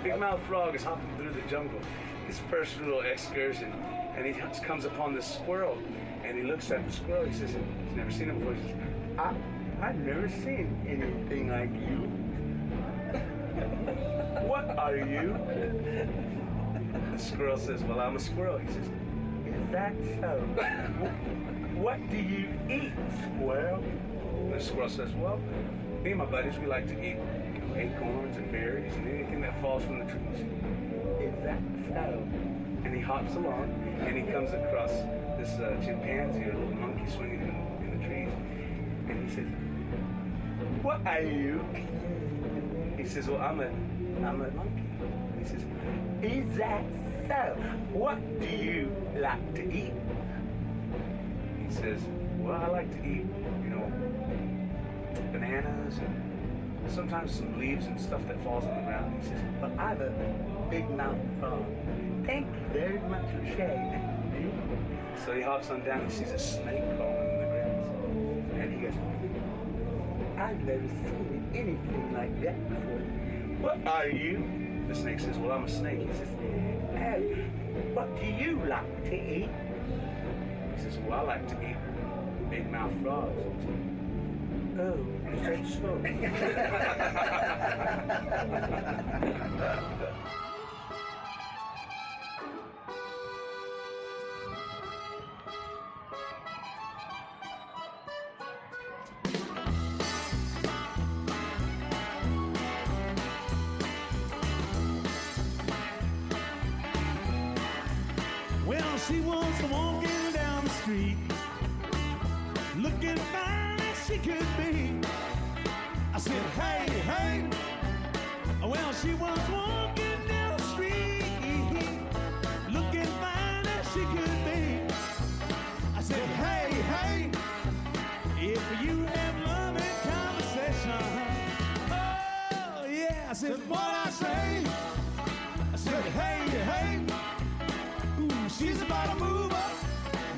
Big Mouth Frog is hopping through the jungle, his first little excursion, and he comes upon this squirrel, and he looks at the squirrel. He says, he's never seen him before. He says, I've never seen anything like you. What are you? The squirrel says, well, I'm a squirrel. He says, is that so? What do you eat, squirrel? And the squirrel says, well, me and my buddies, we like to eat acorns and berries and anything that falls from the trees. Is that so? And he hops along and he comes across this chimpanzee or little monkey swinging in the trees. And he says, what are you? He says, well, I'm a monkey. And he says, is that so? What do you like to eat? He says, Well, I like to eat, you know, bananas and sometimes some leaves and stuff that falls on the ground. He says, but I'm a big mountain frog. Thank you very much for sharing. So he hops on down and sees a snake crawling in the grass. And he goes, I've never seen anything like that before. What are you? The snake says, well, I'm a snake. He says, what do you like to eat? He says, well, I like to eat big mouth frogs. Oh, is that so? Well, she was walking down the street, looking fine as she could be. I said, hey, hey. Well, she was walking down the street, looking fine as she could be. I said, hey, hey. If you have love and conversation, oh, yeah. I said, what I say? I said, hey, hey. She's about to move up,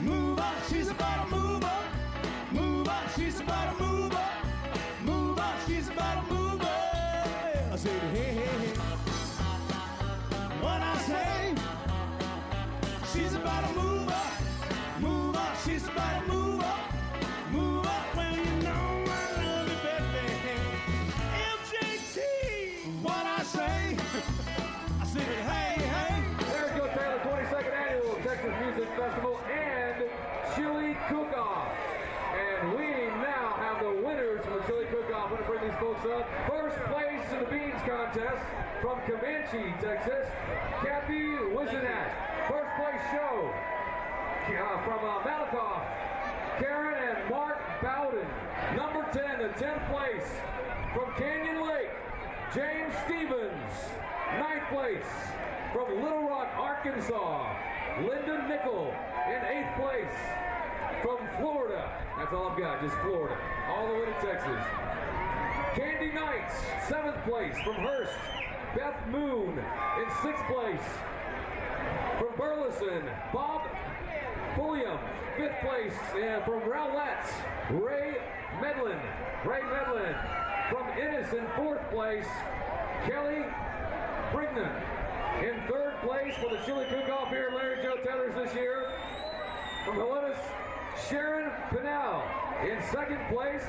move up. She's about to move up, move up. She's about to move up, move up. She's about to move up. I said, hey, hey, hey. What I say? She's about to move up, move up. She's about to move up, move up. Well, you know I love you, baby. LJT, what I say? I said, hey, hey. There goes Taylor, 22nd Annual Texas Music Festival and Chili Cook-Off. And we now have the winners for the Chili Cook-Off. I'm going to bring these folks up. First place in the Beans Contest from Comanche, Texas, Kathy Wisenack. First place show from Malakoff, Karen and Mark Bowden. Number 10, the 10th place from Canyon Lake, James Stevens. 9th place from Little Rock, Arkansas, Linda Nickel. In 8th place from Florida. That's all I've got, just Florida. All the way to Texas. Candy Knights, 7th place from Hearst, Beth Moon. In 6th place from Burleson, Bob Pulliam. 5th place from Rowlett, Ray Medlin. From Ennis in 4th place, Kelly Brignan. In 3rd place for the Chili Cook-Off here at Larry Joe Taylor's this year, from Helenas, Sharon Pinnell. In 2nd place,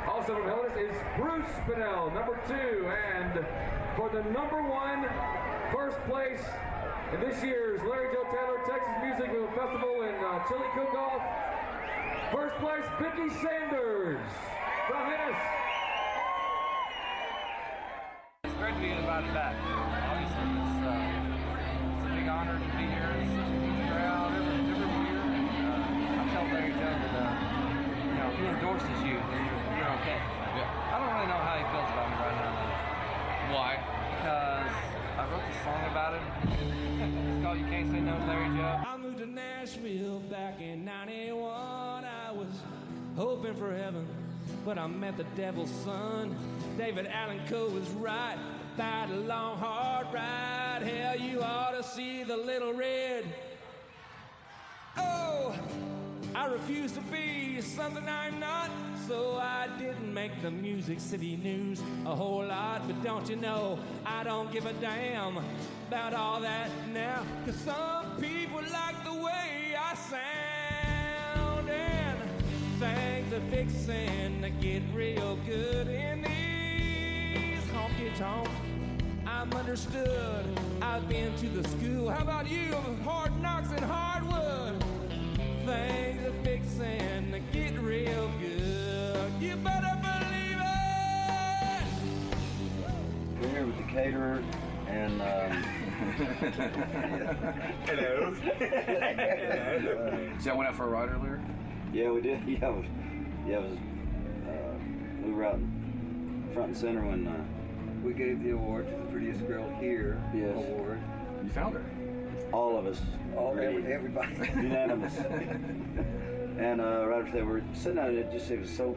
also from Helenas, is Bruce Pinnell, number 2. And for the number 1 first place in this year's Larry Joe Taylor Texas Music Festival and Chili Cook-Off, first place, Vicki Sanders from Ennis. It's great to be invited back. Obviously, it's a big honor to be here. It's such a huge crowd every year. And I tell Larry Joe that, if he endorses you, then you're okay. Yeah. I don't really know how he feels about me right now. Why? Because I wrote this song about him. It's called You Can't Say No to Larry Joe. I moved to Nashville back in 91. I was hoping for heaven, but I met the devil's son. David Allen Coe was right about a long, hard ride. Hell, you ought to see the little red. Oh, I refuse to be something I'm not, so I didn't make the Music City news a whole lot. But don't you know, I don't give a damn about all that now, 'cause some people like the way I sound, and things are fixing to get real good in these honky-tonks. I'm understood, I've been to the school. How about you, Hard Knocks and Hardwood? Things are fixing to get real good. You better believe it! We're here with the caterer and Hello. So y'all went out for a ride earlier? yeah, we did. Yeah, we were out in front and center when we gave the award to the prettiest girl here. Yes. Award. You found her? All of us. Everybody. Unanimous. And right after that, we were sitting out, it was so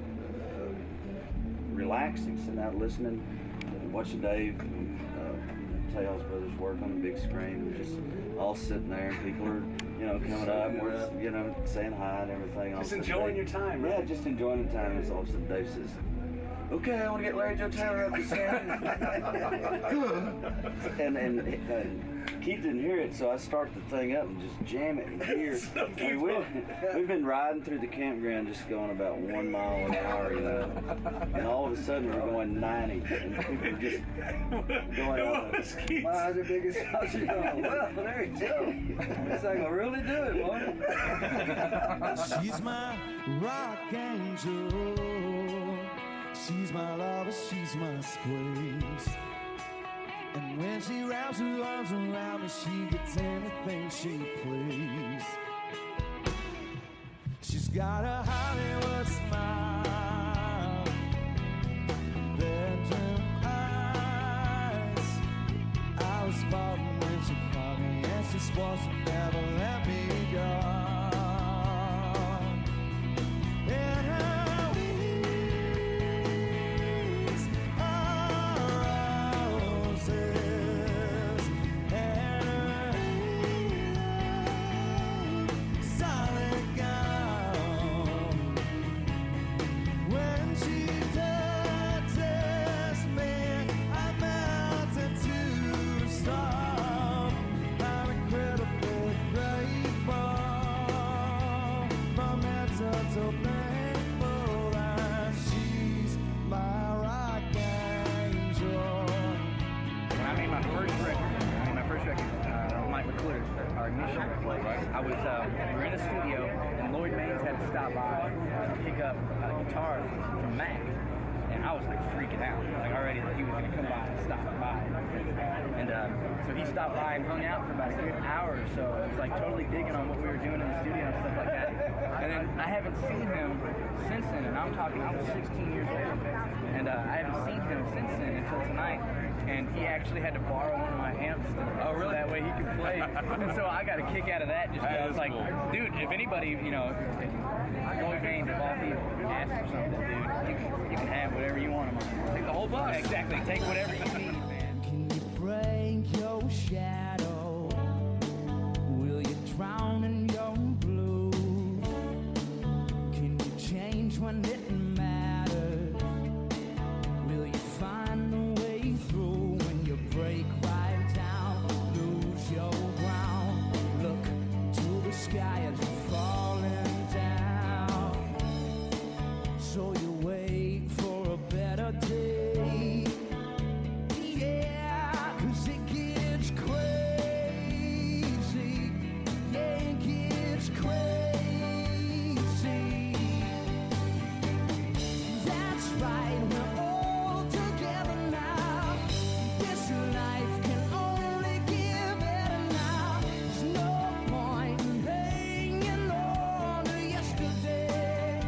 relaxing, sitting out listening, watching Dave and Tails Brothers work on the big screen. We're just all sitting there, and people are, coming up, and we're, saying hi and everything. Just enjoying your time, right? Yeah, just enjoying the time. And all of a sudden Dave says, "Okay, I want to get Larry Joe Taylor up to sing." and Keith didn't hear it, so I start the thing up and just jam it in gear. We've been riding through the campground just going about 1 mile an hour, and all of a sudden we're going 90, and people are just going on. My other biggest house, well, there you go. It's like, I really do it, boy. She's my rock angel. She's my lover, she's my squeeze. And when she wraps her arms around me, she gets anything she please. She's got a Hollywood smile, bedroom eyes. I was falling when she called me, and she swore she'd never let me go. And her wings are roses, and her solid gown. When she touches me, I melt into stone. I'm incredibly grateful, from head to toe thankful that she's my rock angel. When I made my first record, Mike McClure, our initial record, I was, we were in a studio, and Lloyd Maines had to stop by to pick up a guitar from Mac, and I was like freaking out, like already that he was going to come by and stop by. And so he stopped by and hung out for about a good hour or so. It was like totally digging on what we were doing in the studio and stuff like that. And then I haven't seen him since then, and I'm talking, I was 16 years old, and I haven't seen him since then until tonight. And he actually had to borrow one of my amps so that way he could play. And so I got a kick out of that. Just I was like, cool. Dude, if anybody, if Lloyd Maines of all people asks for something, dude, you can have whatever you want. Take the whole bus. Exactly. Take whatever you need, man. Can you break your shadow? Will you drown in your blue? Can you change when it matters? Will you find a way through when you break right down, lose your ground? Look to the sky as you're falling down. So you wait for a better day. Yeah, 'cause it gets crazy. Yeah, it gets crazy. That's right, we're all together now. This life can only get better now. There's no point in hanging on to yesterday,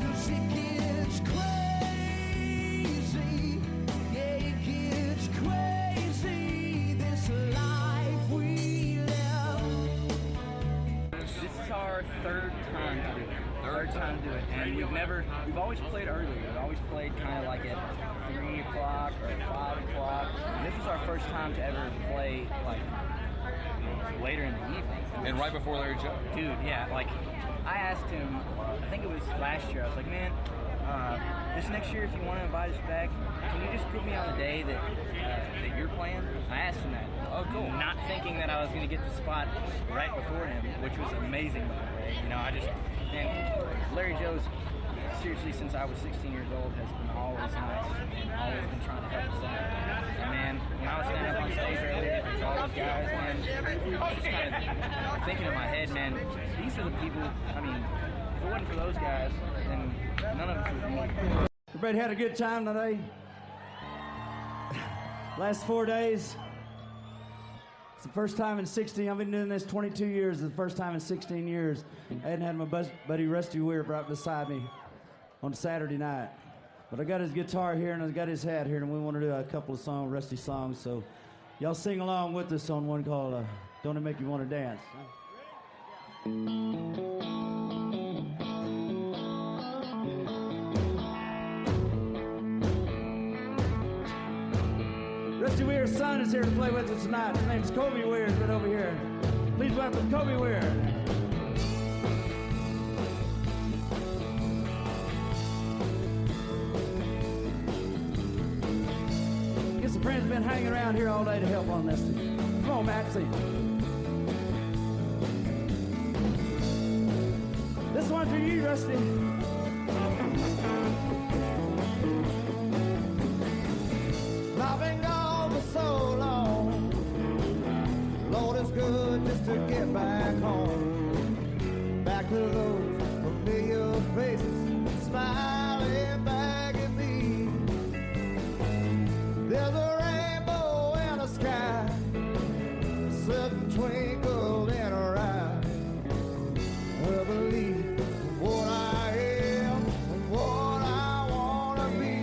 'cause it gets crazy. Yeah, it gets crazy. This life we live. This is our third time to do it. And we've always played early. We've always played kind of like at 3 o'clock or 5 o'clock. And this was our first time to ever play like later in the evening. And right before Larry Joe. Dude, yeah, like I asked him, I think it was last year, I was like, man, this next year if you want to invite us back, can you just put me on the day that you're playing? I asked him that. Oh, cool. Not thinking that I was going to get the spot right before him, which was amazing, by the way. Larry Joe's, seriously, since I was 16 years old, has been always nice and always been trying to help us out. And man, when I was standing up on stage earlier, there's all those guys, man, I was just kind of thinking in my head, man, these are the people, I mean, if it wasn't for those guys, then none of us would be. Everybody had a good time today? Last 4 days. It's the first time in 16, I've been doing this 22 years. It's the first time in 16 years I hadn't had my buddy Rusty Wier right beside me on Saturday night. But I got his guitar here and I got his hat here, and we want to do a couple of Rusty songs. So y'all sing along with us on one called Don't It Make You Want to Dance. Huh? Rusty Weir's son is here to play with us tonight. His name's Kobe Weir. He's right over here. Please welcome Kobe Weir. Get some friends been hanging around here all day to help on this. Come on, Maxie. This one's for you, Rusty. I've been gone for so long. Lord, it's good just to get back home. Back to those familiar faces, smiling back at me. There's a rainbow in the sky, a certain twinkle in her eye. I believe what I am and what I want to be.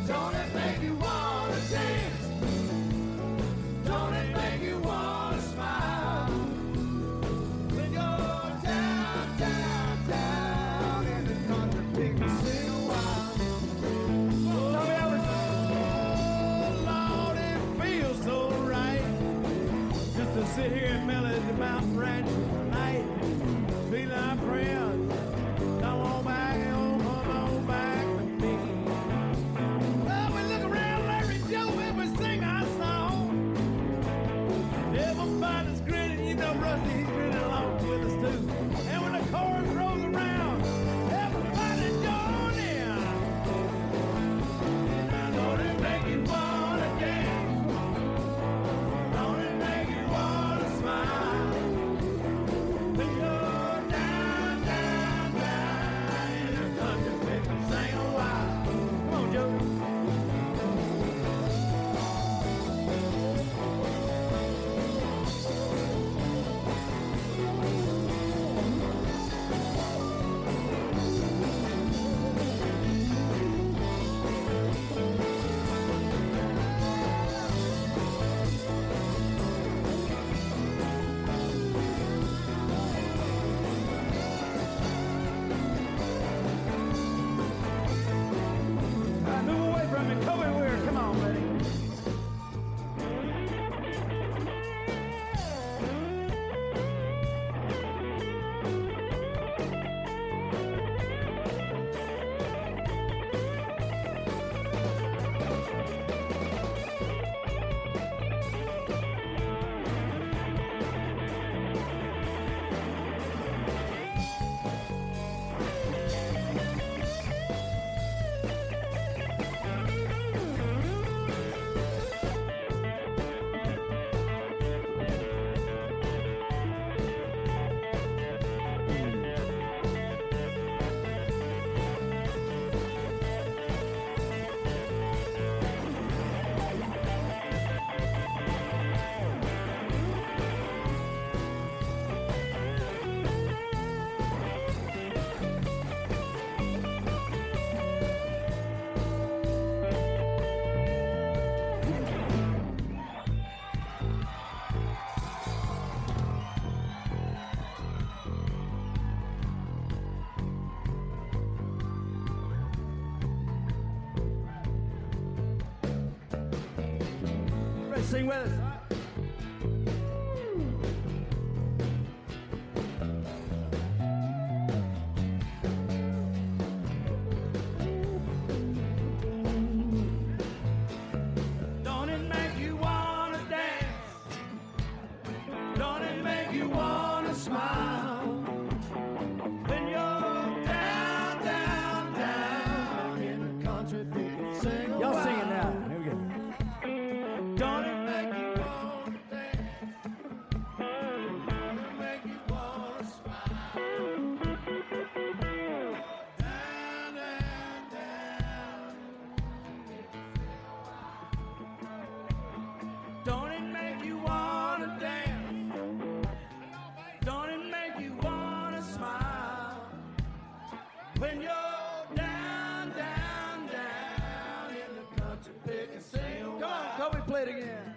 Don't it make you want to dance? Don't it make you want to smile? When you're down, down, down in the country, pick a single while. Oh, Lord, it feels so right just to sit here and melody the mountain ranch tonight. Feel our friends. Come on back, come on back with me. Well, we look around Larry Joe and we sing our song. Everybody's grinning, you know Rusty, he's grinning along with us too. And when the chorus rolls around, everybody join in. Now don't it make you wanna dance? Don't it make you wanna smile? When you're down, down, down in the country, pick and sing a while. Come on, Joe. All right, move away from me. Kobe Weir, come on, buddy. Ready to sing with us? Don't it make you wanna dance? Don't it make you wanna smile? When you're down, down, down in the country, pick and sing a Y'all while. sing it now. Here we go. Don't it make you wanna dance? Don't it make you wanna smile? Down, down, down. Don't it make you wanna dance? Don't it make you wanna smile? When you're down, down, down in the country, pick and sing a while. Come on, Kobe, play it again.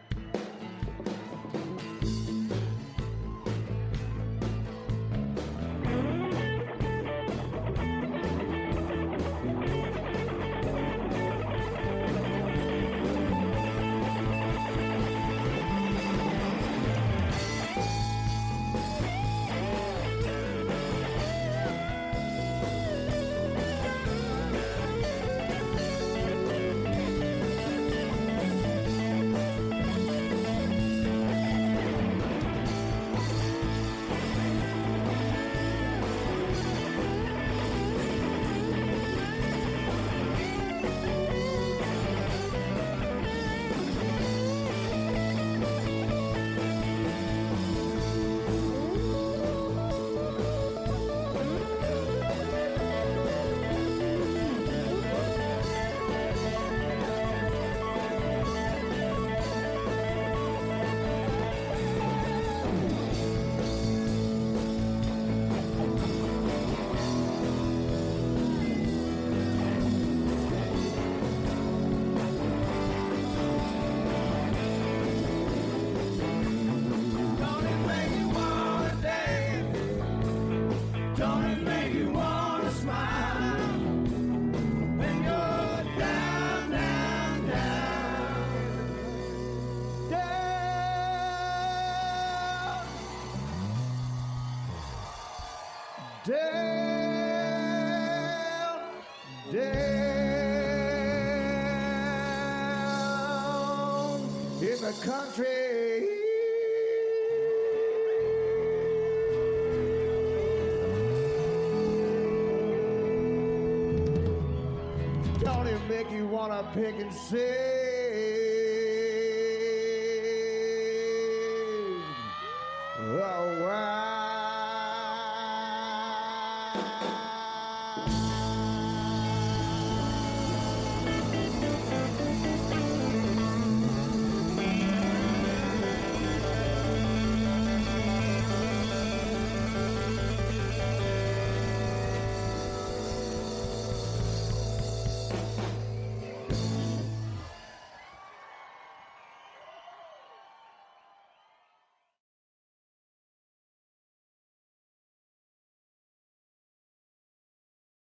make you wanna smile when you're down, down, down, down, down, down in the country. Don't it make you wanna pick and say